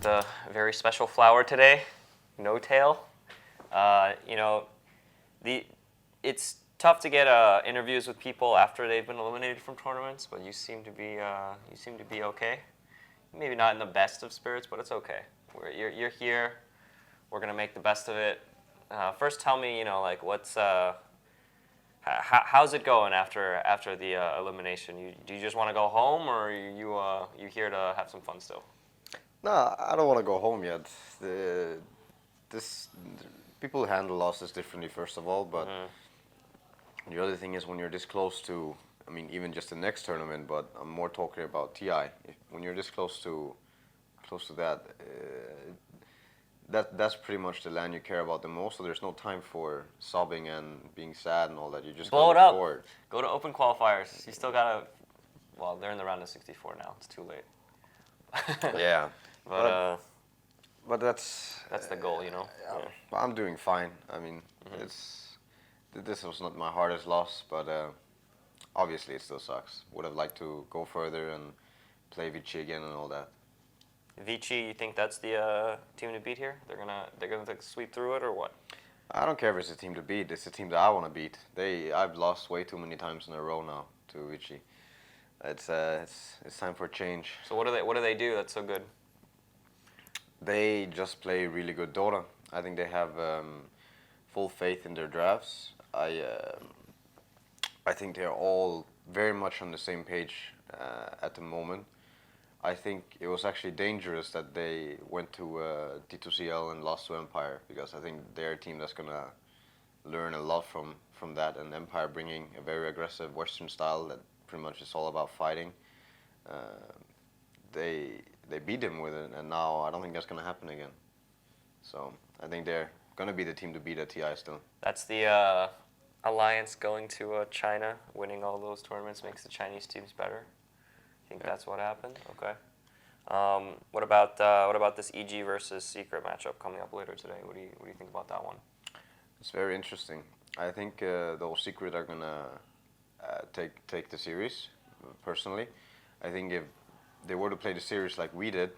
a very special flower today, no-tail. It's tough to get interviews with people after they've been eliminated from tournaments, but you seem to be okay. Maybe not in the best of spirits, but it's okay. You're here. We're gonna make the best of it. First, tell me, what's how's it going after the elimination? Do you just want to go home, or are you here to have some fun still? No, I don't want to go home yet. People handle losses differently, first of all, but the other thing is when you're this close to, I mean, even just the next tournament, but I'm more talking about TI. When you're this close to that, that's pretty much the LAN you care about the most. So there's no time for sobbing and being sad and all that. You just blow it up. Forward. Go to open qualifiers. You still gotta. Well, they're in the round of 64 now. It's too late. Yeah. But that's the goal, Yeah. I'm doing fine. I mean, this was not my hardest loss, but obviously it still sucks. Would have liked to go further and play Vici again and all that. Vici, you think that's the team to beat here? They're gonna sweep through it, or what? I don't care if it's a team to beat. It's a team that I want to beat. I've lost way too many times in a row now to Vici. It's time for a change. So what do they do that's so good? They just play really good Dota. I think they have full faith in their drafts. I think they're all very much on the same page at the moment. I think it was actually dangerous that they went to D2CL and lost to Empire, because I think they're a team that's gonna learn a lot from that, and Empire bringing a very aggressive Western style that pretty much is all about fighting. They beat them with it, and now I don't think that's gonna happen again. So I think they're gonna be the team to beat at TI still. That's the alliance going to China, winning all those tournaments makes the Chinese teams better. I think that's what happened. Okay. What about this EG versus Secret matchup coming up later today? What do you think about that one? It's very interesting. I think those Secret are gonna take the series. Personally, I think if they were to play the series like we did,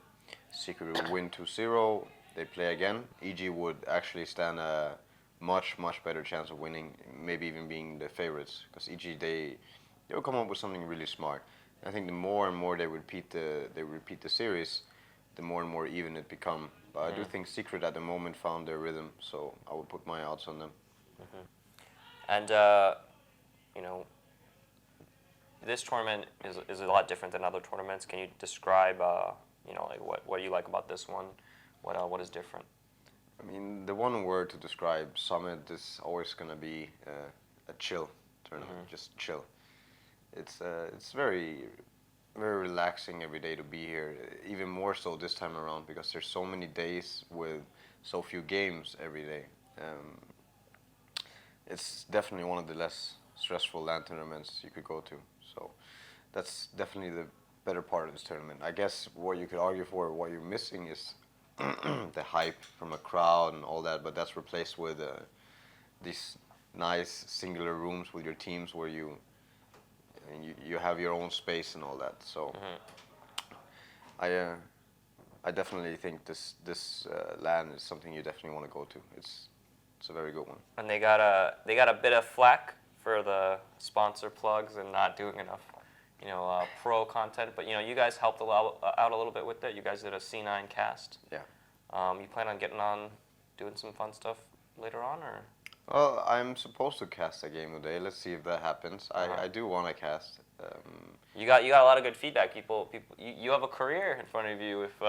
Secret would win 2-0. They play again. EG would actually stand a much better chance of winning, maybe even being the favorites, because EG they will come up with something really smart. I think the more and more they repeat the series, the more and more even it become. But I do think Secret at the moment found their rhythm, so I would put my odds on them. And this tournament is a lot different than other tournaments. Can you describe what you like about this one? What is different? I mean, the one word to describe Summit is always gonna be a chill tournament, just chill. It's very relaxing every day to be here, even more so this time around, because there's so many days with so few games every day. It's definitely one of the less stressful LAN tournaments you could go to, so that's definitely the better part of this tournament. I guess what you could argue for, what you're missing is the hype from a crowd and all that, but that's replaced with these nice singular rooms with your teams where you have your own space and all that. So I definitely think this LAN is something you definitely want to go to. It's a very good one. And they got a bit of flack for the sponsor plugs and not doing enough, pro content. But you guys helped out a little bit with it. You guys did a C9 cast. Yeah. You plan on getting on, doing some fun stuff later on, or? Well, I'm supposed to cast a game today. Let's see if that happens. I do want to cast. You got a lot of good feedback. People, you have a career in front of you if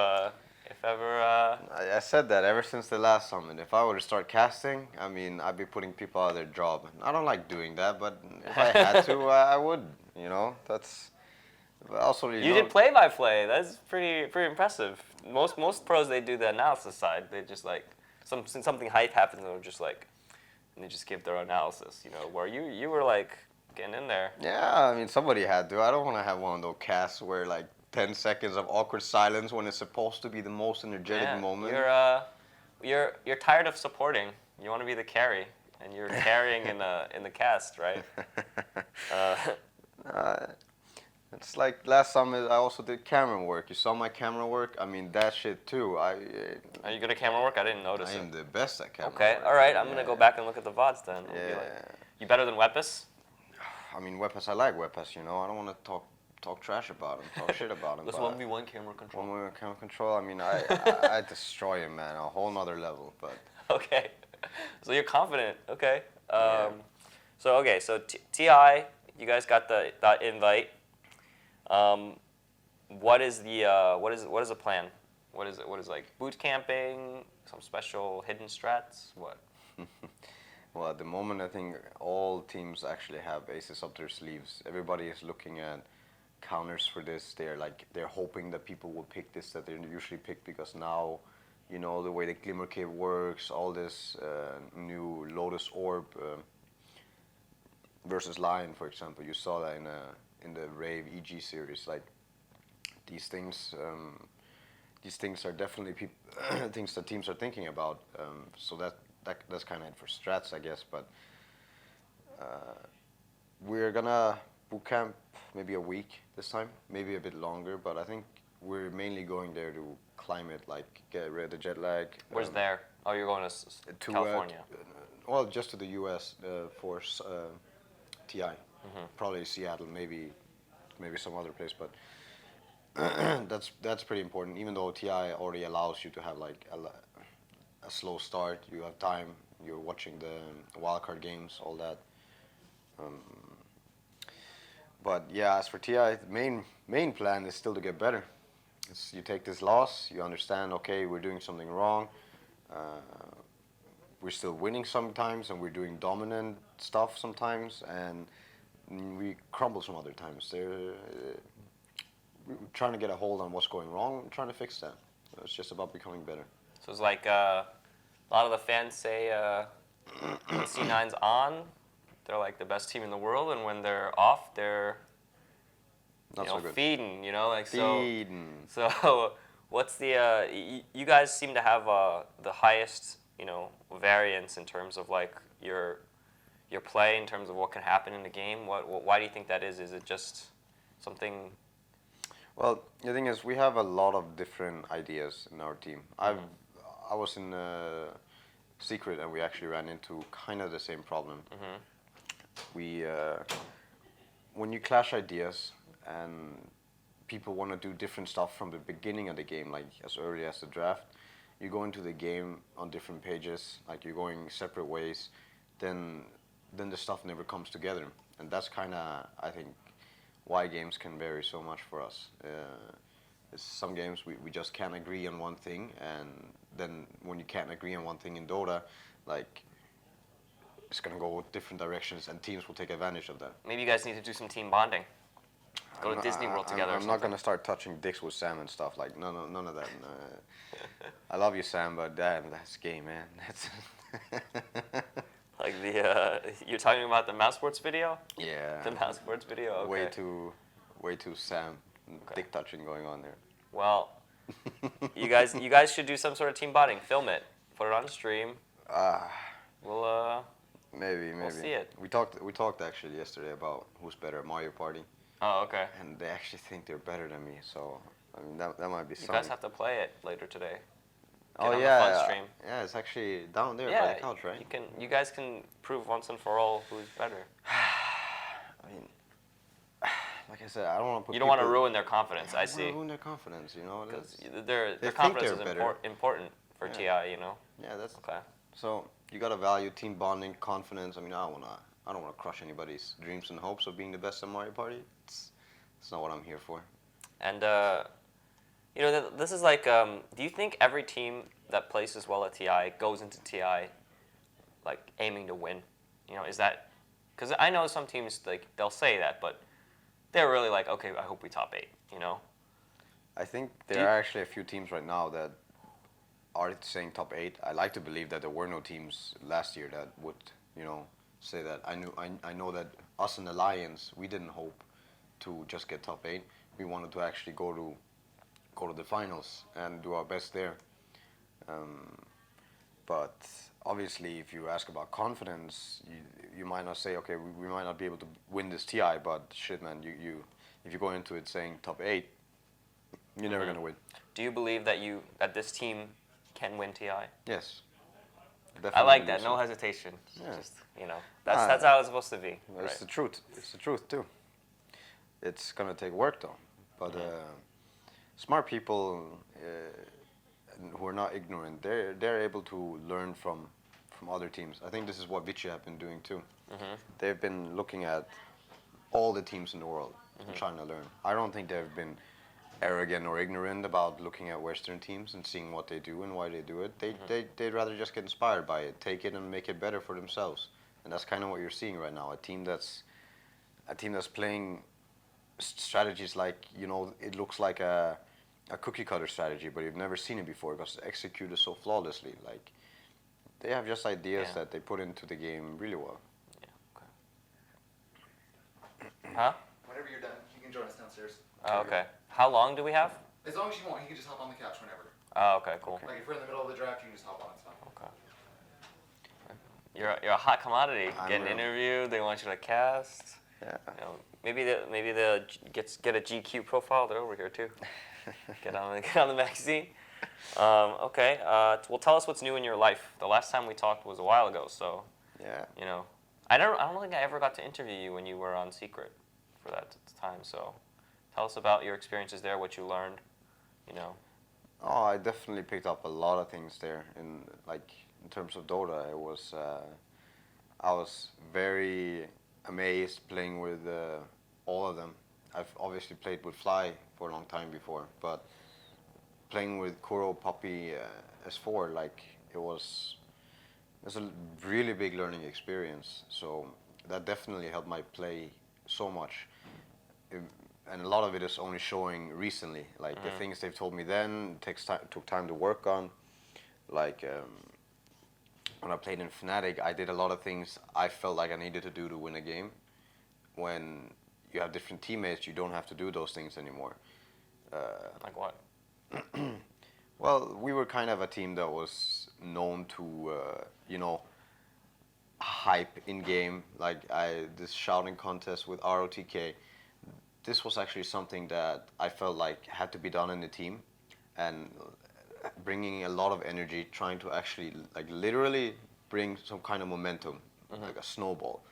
ever. I said that ever since the last summit. If I were to start casting, I mean, I'd be putting people out of their job. I don't like doing that, but if I had to, I would. That's. Also, you did play-by-play. That's pretty impressive. Most pros, they do the analysis side. They just like something hype happens, and they're just like. And they just give their analysis, where you were like getting in there. Yeah, I mean, somebody had to. I don't want to have one of those casts where like 10 seconds of awkward silence when it's supposed to be the most energetic moment. You're tired of supporting. You want to be the carry, and you're carrying in the cast, right? It's like last summer I also did camera work. You saw my camera work? I mean, that shit too. Are you good at camera work? I didn't notice I it. am the best at camera Okay, work. all right. I'm gonna go back and look at the VODs then. I'll be Yeah. like, you better than Weapus? I mean, Weapus, I like Weapus, you know. I don't want to talk trash about him, talk shit about him. Let's 1v1 camera control. 1v1 camera control, I mean, I destroy him, man, a whole nother level, but... Okay, so you're confident, okay. Yeah. So TI, you guys got that invite. What is the plan? What is it? What is like boot camping? Some special hidden strats? What? Well, at the moment, I think all teams actually have aces up their sleeves. Everybody is looking at counters for this. They're hoping that people will pick this that they usually pick, because now, you know, the way the Glimmer Cave works, all this new Lotus Orb versus Lion, for example. You saw that in the Rave EG series. Like these things are definitely things that teams are thinking about. So that's kind of it for strats, I guess. But we're gonna boot camp maybe a week this time, maybe a bit longer. But I think we're mainly going there to climb it, like get rid of the jet lag. Where's there? Oh, you're going to California. Well, just to the U.S. For TI, probably Seattle, maybe some other place, but that's pretty important. Even though TI already allows you to have like a slow start, you have time. You're watching the wildcard games, all that. But yeah, as for TI, the main plan is still to get better. You take this loss, you understand, okay, we're doing something wrong. We're still winning sometimes, and we're doing dominant stuff sometimes, and we crumble some other times. We're trying to get a hold on what's going wrong and trying to fix that. It's just about becoming better. So it's like a lot of the fans say when C9's on, they're like the best team in the world, and when they're off, they're Not so good. feeding, like Feeding. So what's the you guys seem to have the highest variance in terms of like your play, in terms of what can happen in the game. Why do you think that is? Is it just something? Well, the thing is, we have a lot of different ideas in our team. I was in Secret, and we actually ran into kind of the same problem. We when you clash ideas and people want to do different stuff from the beginning of the game, like as early as the draft, you go into the game on different pages, like you're going separate ways, then the stuff never comes together. And that's kind of, I think, why games can vary so much for us. Some games we just can't agree on one thing, and then when you can't agree on one thing in Dota, like, it's going to go different directions, and teams will take advantage of that. Maybe you guys need to do some team bonding. Go to Disney World together. I'm not going to start touching dicks with Sam and stuff. Like, none of that. I love you, Sam, but damn, that's gay, man. That's like you're talking about the mouse sports video? Yeah. The mouse sports video. Okay. Way too Sam. Okay. Dick touching going on there. Well, you guys should do some sort of team bonding. Film it. Put it on stream. We'll maybe. We'll see it. We talked actually yesterday about who's better at Mario Party. Oh, okay. And they actually think they're better than me, so I mean that might be something. You guys have to play it later today. Oh yeah, fun stream. Yeah, it's actually down there by the couch, right? You guys can prove once and for all who's better. I mean, like I said, I don't want to put. You don't want to ruin their confidence. I see. Ruin their confidence, Because their confidence is important for TI, Yeah, that's okay. So you gotta value team bonding, confidence. I mean, I don't want to crush anybody's dreams and hopes of being the best at Mario Party. It's not what I'm here for. And this is like, do you think every team that places well at TI goes into TI like aiming to win? Is that, because I know some teams, like, they'll say that, but they're really like, okay, I hope we top 8. I think there are actually a few teams right now that are saying top 8. I like to believe that there were no teams last year that would, say that. I know that us in Alliance, we didn't hope to just get top 8. We wanted to actually go to the finals and do our best there. But obviously, if you ask about confidence, you might not say, okay, we might not be able to win this TI, but shit, man, you if you go into it saying top 8, you're never gonna win. Do you believe that this team can win TI? Yes. I like that. believe No so. hesitation. Yeah. Just that's how it's supposed to be. Well, Right. it's the truth. It's the truth too. It's gonna take work though, but smart people who are not ignorant, they're able to learn from other teams. I think this is what Vici have been doing too. They've been looking at all the teams in the world and trying to learn. I don't think they've been arrogant or ignorant about looking at Western teams and seeing what they do and why they do it. They'd rather just get inspired by it, take it and make it better for themselves. And that's kind of what you're seeing right now. A team that's playing strategies like, it looks like a cookie cutter strategy, but you've never seen it before because it's executed so flawlessly. Like, they have just ideas that they put into the game really well. Yeah. Okay. Huh? Whenever you're done, you can join us downstairs. Oh, okay. How long do we have? As long as you want, you can just hop on the couch whenever. Oh, okay, cool. Like if we're in the middle of the draft, you can just hop on. It's fine. Okay. You're a hot commodity. I'm Getting real. interviewed. They want you to cast. Yeah. Maybe they'll get a GQ profile. They're over here too. get on the magazine. Okay. Well, tell us what's new in your life. The last time we talked was a while ago, so Yeah. I don't think I ever got to interview you when you were on Secret for that time. So, tell us about your experiences there, what you learned. Oh, I definitely picked up a lot of things there. In terms of Dota, I was very amazed playing with all of them. I've obviously played with Fly for a long time before, but playing with Kuro, Poppy, S4, it was a really big learning experience. So that definitely helped my play so much. And a lot of it is only showing recently. The things they've told me then took time to work on. When I played in Fnatic, I did a lot of things I felt like I needed to do to win a game. When you have different teammates, you don't have to do those things anymore. Like what? Well, we were kind of a team that was known to, hype in game. This shouting contest with ROTK. This was actually something that I felt like had to be done in the team, and bringing a lot of energy, trying to actually literally bring some kind of momentum, like a snowball.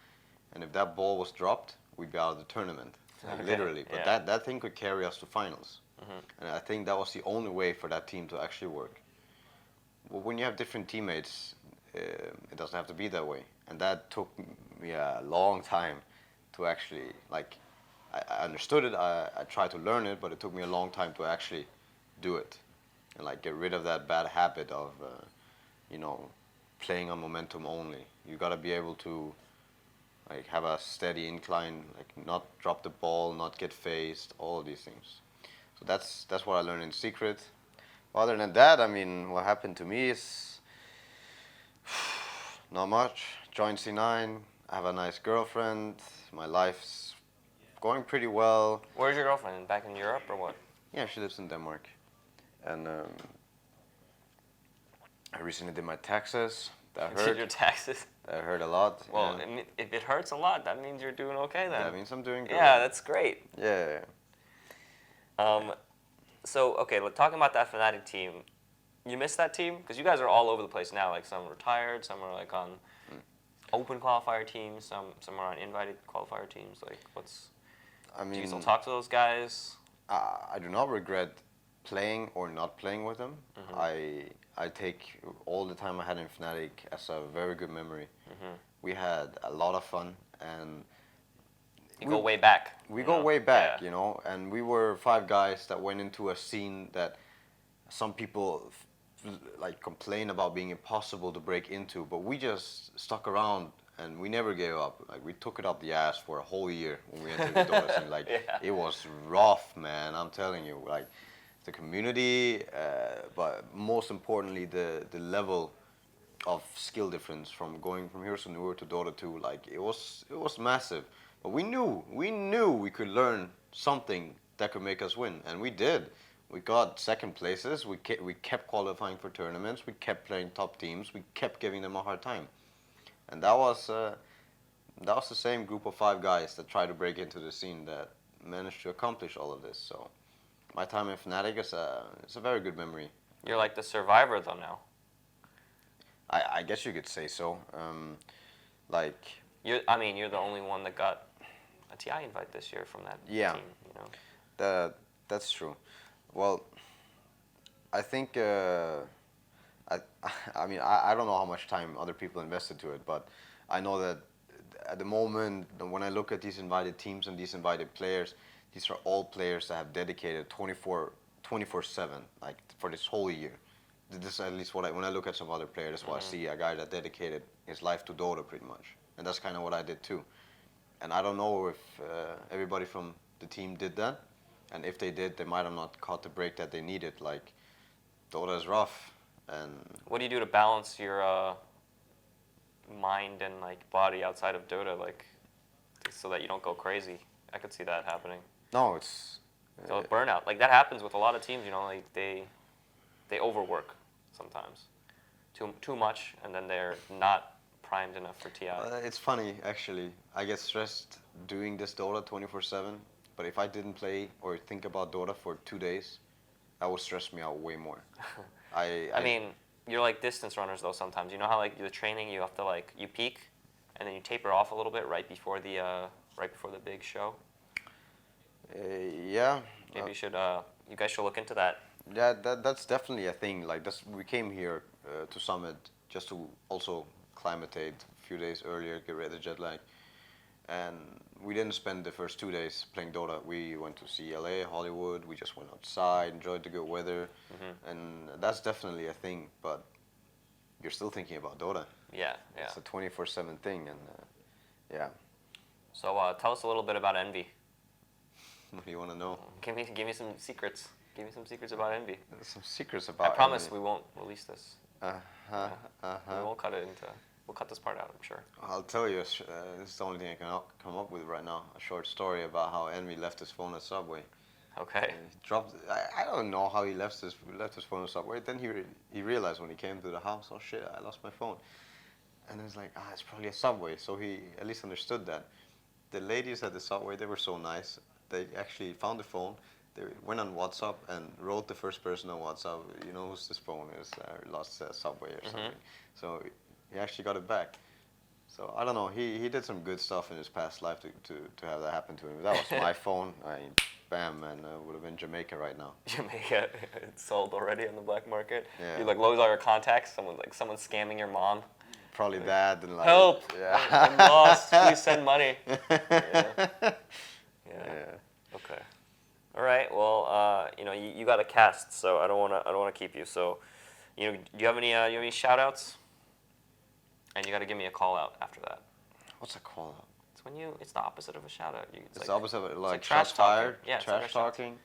And if that ball was dropped, we'd be out of the tournament, literally. But that thing could carry us to finals. And I think that was the only way for that team to actually work. Well, when you have different teammates, it doesn't have to be that way. And that took me a long time to actually, I understood it, I tried to learn it, but it took me a long time to actually do it. And get rid of that bad habit of, playing on momentum only. You gotta be able to, have a steady incline, not drop the ball, not get phased, all of these things. So that's what I learned in Secret. Other than that, what happened to me is not much. Joined C9. I have a nice girlfriend. My life's going pretty well. Where's your girlfriend? Back in Europe or what? Yeah, she lives in Denmark. And I recently did my taxes. That hurt. Did your taxes? That hurt a lot. Well, if it hurts a lot, that means you're doing okay then. That means I'm doing good. Yeah, that's great. Yeah. So, okay, talking about that Fnatic team, you miss that team? Because you guys are all over the place now. Some are retired, some are on open qualifier teams, some are on invited qualifier teams. Do you still talk to those guys? I do not regret playing or not playing with them. I take all the time I had in Fnatic as a very good memory. We had a lot of fun, and you go way back. We go way back, and we were 5 guys that went into a scene that some people complain about being impossible to break into, but we just stuck around and we never gave up. We took it up the ass for a whole year when we entered the Dota scene. It was rough, man. I'm telling you. The community, but most importantly, the level of skill difference from going from Heroes of Newer to Dota 2. It was massive. But we knew we could learn something that could make us win, and we did. We got second places. We kept qualifying for tournaments. We kept playing top teams. We kept giving them a hard time, and that was the same group of 5 guys that tried to break into the scene managed to accomplish all of this. So my time in Fnatic is a very good memory. You're like the survivor though now. I guess you could say so. Like You're the only one that got a TI invite this year from that Yeah. team. You know. That's true. Well, I think I don't know how much time other people invested to it, but I know that at the moment when I look at these invited teams and these invited players, these are all players that have dedicated 24/7 like for this whole year. This is at least when I look at some other players, that's what I see, a guy that dedicated his life to Dota pretty much, and that's kind of what I did too. And I don't know if everybody from the team did that, and if they did, they might have not caught the break that they needed. Like, Dota is rough, and What do you do to balance your mind and like body outside of Dota, like, so that you don't go crazy? I could see that happening. no, it's So burnout, like that happens with a lot of teams. You know, like they overwork sometimes, too much, and then they're not primed enough for TI. it's funny actually. I get stressed doing this Dota 24/7, but if I didn't play or think about Dota for 2 days, that would stress me out way more. I mean, you're like distance runners though sometimes. You know how like the training you have to like you peak, and then you taper off a little bit right before the big show. Yeah. Maybe you guys should look into that. Yeah, that's definitely a thing. Like we came here to Summit just to also climatate a few days earlier, get rid of the jet lag, and we didn't spend the first 2 days playing Dota. We went to see LA, Hollywood. We just went outside, enjoyed the good weather, and that's definitely a thing. But you're still thinking about Dota. Yeah. It's a 24/7 thing, and yeah. So tell us a little bit about Envy. What do you want to know? Give me some secrets. Give me some secrets about Envy. Some secrets about. I promise we won't release this. Uh-huh. We won't cut it into. We'll cut this part out, I'm sure. I'll tell you, this is the only thing I can come up with right now. A short story about how Envy left his phone at Subway. Okay. He dropped. I don't know how he left his phone at Subway. Then he realized when he came to the house, oh shit, I lost my phone. And it's like, it's probably a Subway. So he at least understood that. The ladies at the Subway, they were so nice. They actually found the phone. They went on WhatsApp and wrote the first person on WhatsApp, you know whose this phone is, lost Subway or something. So he actually got it back. So I don't know. He did some good stuff in his past life to have that happen to him. If that was my phone, bam, man, would have been Jamaica right now. Jamaica, it's sold already on the black market. Yeah. You like lose all your contacts. Someone's scamming your mom. Probably that and like Help! Yeah. I'm lost. Please send money. Yeah. Okay. All right. Well, you got a cast, so I don't wanna keep you. So, do you have any shout outs? And you got to give me a call out after that. What's a call out? It's when it's the opposite of a shout out. It's the opposite of like trash shots fired, talking. Yeah, trash talking.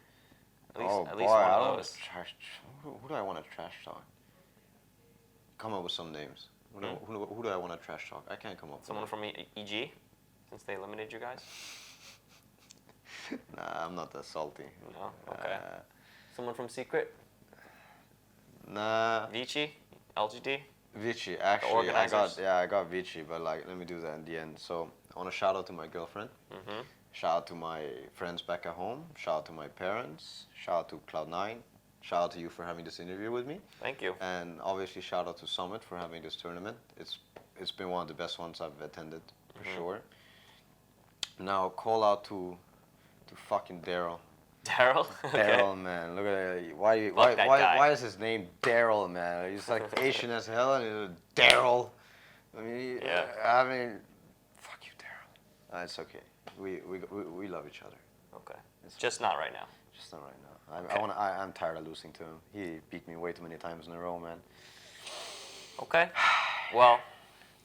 At least Oh one boy, I of don't those. trash. Who do I want to trash talk? Come up with some names. Who do I want to trash talk? I can't come up with Someone from EG, since they eliminated you guys. Nah, I'm not that salty. No. Okay. Someone from Secret. Nah. Vici, LGD. Vici, actually, I organizers. got Vici, but like, let me do that in the end. So I want to shout out to my girlfriend. Shout out to my friends back at home. Shout out to my parents. Shout out to Cloud9. Shout out to you for having this interview with me. Thank you. And obviously shout out to Summit for having this tournament. It's been one of the best ones I've attended for sure. Now call out to fucking Daryl. Daryl. Okay. Daryl, man, look at that. that guy. Why is his name Daryl, man? He's like Asian as hell, and he's Daryl. I mean, fuck you, Daryl. It's okay. We love each other. Okay. Just not right now. Just not right now. Okay. I'm tired of losing to him. He beat me way too many times in a row, man. Okay. Well,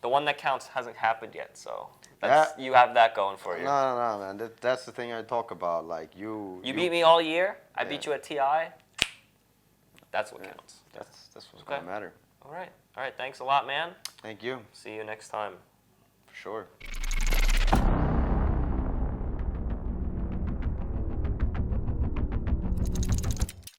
the one that counts hasn't happened yet, so Yeah. you have that going for you. No, man. That's the thing I talk about. Like you beat me all year. I Yeah. beat you at TI. That's what counts. That's what's Okay. gonna matter. All right. Thanks a lot, man. Thank you. See you next time. For sure.